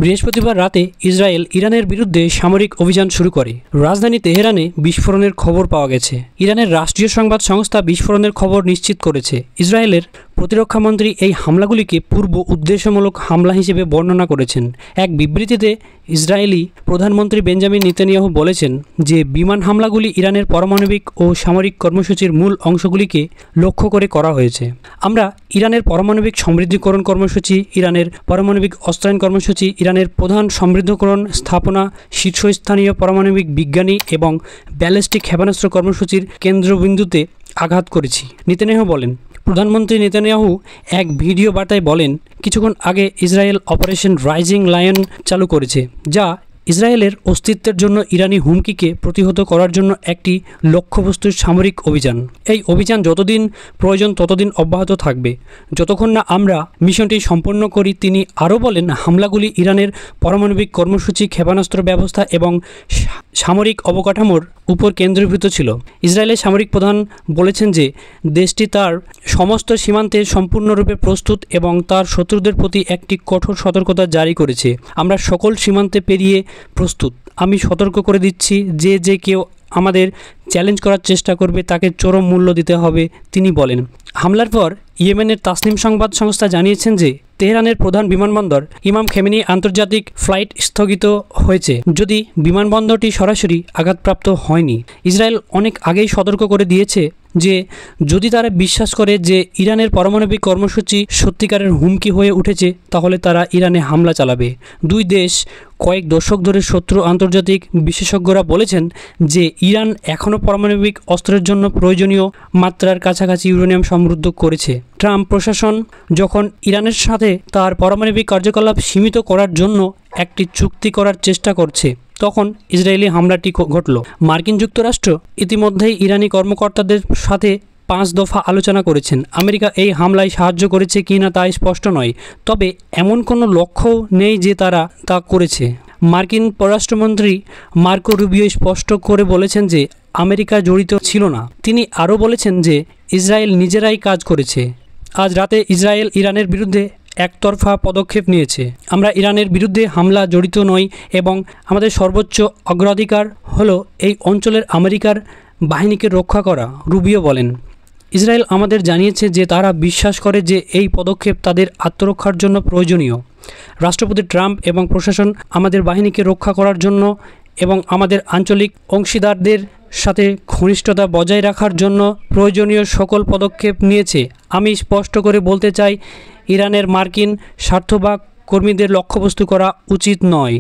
বৃহস্পতিবার রাতে ইসরায়েল ইরানের বিরুদ্ধে সামরিক অভিযান শুরু করে। রাজধানী তেহরানে বিস্ফোরণের খবর পাওয়া গেছে। ইরানের রাষ্ট্রীয় সংবাদ সংস্থা বিস্ফোরণের খবর নিশ্চিত করেছে। ইসরায়েলের প্রতিরক্ষামন্ত্রী এই হামলাগুলিকে পূর্ব উদ্দেশ্যমূলক হামলা হিসেবে বর্ণনা করেছেন। এক বিবৃতিতে ইসরায়েলি প্রধানমন্ত্রী বেঞ্জামিন নেতানিয়াহু বলেছেন যে বিমান হামলাগুলি ইরানের পারমাণবিক ও সামরিক কর্মসূচির মূল অংশগুলিকে লক্ষ্য করে করা হয়েছে। আমরা ইরানের পারমাণবিক সমৃদ্ধিকরণ কর্মসূচি, ইরানের পারমাণবিক অস্ত্রায়ন কর্মসূচি, ইরানের প্রধান সমৃদ্ধকরণ স্থাপনা, শীর্ষস্থানীয় পারমাণবিক বিজ্ঞানী এবং ব্যালিস্টিক ক্ষেপণাস্ত্র কর্মসূচির কেন্দ্রবিন্দুতে আঘাত করেছি, নেতানিয়াহু বলেন। প্রধানমন্ত্রী নেতানিয়াহু এক ভিডিও বার্তায় বলেন, কিছুক্ষণ আগে ইসরায়েল অপারেশন রাইজিং লায়ন চালু করেছে, যা ইসরায়েলের অস্তিত্বের জন্য ইরানি হুমকিকে প্রতিহত করার জন্য একটি লক্ষ্যবস্তুর সামরিক অভিযান। এই অভিযান যতদিন প্রয়োজন ততদিন অব্যাহত থাকবে, যতক্ষণ না আমরা মিশনটি সম্পন্ন করি। তিনি আরও বলেন, হামলাগুলি ইরানের পারমাণবিক কর্মসূচি, ক্ষেপণাস্ত্র ব্যবস্থা এবং সামরিক অবকাঠামোর উপর কেন্দ্রীভূত ছিল। ইসরায়েলের সামরিক প্রধান বলেছেন যে দেশটি তার সমস্ত সীমান্তে সম্পূর্ণরূপে প্রস্তুত এবং তার শত্রুদের প্রতি একটি কঠোর সতর্কতা জারি করেছে। আমরা সকল সীমান্তে পেরিয়ে প্রস্তুত। আমি সতর্ক করে দিচ্ছি যে কেউ আমাদের চ্যালেঞ্জ করার চেষ্টা করবে তাকে চরম মূল্য দিতে হবে, তিনি বলেন। হামলার পর ইয়েমেনের তাসনিম সংবাদ সংস্থা জানিয়েছেন যে তেহরানের প্রধান বিমানবন্দর ইমাম খেমেনি আন্তর্জাতিক ফ্লাইট স্থগিত হয়েছে, যদি বিমানবন্দরটি সরাসরি আঘাতপ্রাপ্ত হয়নি। ইসরায়েল অনেক আগেই সতর্ক করে দিয়েছে যে যদি তারা বিশ্বাস করে যে ইরানের পারমাণবিক কর্মসূচি সত্যিকারের হুমকি হয়ে উঠেছে, তাহলে তারা ইরানে হামলা চালাবে। দুই দেশ কয়েক দশক ধরে শত্রু। আন্তর্জাতিক বিশেষজ্ঞরা বলেছেন যে ইরান এখনও পারমাণবিক অস্ত্রের জন্য প্রয়োজনীয় মাত্রার কাছাকাছি ইউরেনিয়াম সমৃদ্ধ করেছে। ট্রাম্প প্রশাসন যখন ইরানের সাথে তার পারমাণবিক কার্যকলাপ সীমিত করার জন্য একটি চুক্তি করার চেষ্টা করছে, তখন ইসরায়েলি হামলাটি ঘটল। মার্কিন যুক্তরাষ্ট্র ইতিমধ্যেই ইরানি কর্মকর্তাদের সাথে 5 দফা আলোচনা করেছেন। আমেরিকা এই হামলায় সাহায্য করেছে কিনা তা স্পষ্ট নয়, তবে এমন কোনো লক্ষ্য নেই যে তারা তা করেছে। মার্কিন পররাষ্ট্রমন্ত্রী মার্কো রুবিও স্পষ্ট করে বলেছেন যে আমেরিকা জড়িত ছিল না। তিনি আরও বলেছেন যে ইসরায়েল নিজেরাই কাজ করেছে। আজ রাতে ইসরায়েল ইরানের বিরুদ্ধে একতরফা পদক্ষেপ নিয়েছে। আমরা ইরানের বিরুদ্ধে হামলা জড়িত নই এবং আমাদের সর্বোচ্চ অগ্রাধিকার হলো এই অঞ্চলের আমেরিকার বাহিনীকে রক্ষা করা, রুবিও বলেন। ইসরায়েল আমাদের জানিয়েছে যে তারা বিশ্বাস করে যে এই পদক্ষেপ তাদের আত্মরক্ষার জন্য প্রয়োজনীয়। রাষ্ট্রপতি ট্রাম্প এবং প্রশাসন আমাদের বাহিনীকে রক্ষা করার জন্য এবং আমাদের আঞ্চলিক অংশীদারদের সাথে ঘনিষ্ঠতা বজায় রাখার জন্য প্রয়োজনীয় সকল পদক্ষেপ নিয়েছে। আমি স্পষ্ট করে বলতে চাই, ইরানের মার্কিন স্বার্থ বা কর্মীদের লক্ষ্যবস্তু করা উচিত নয়।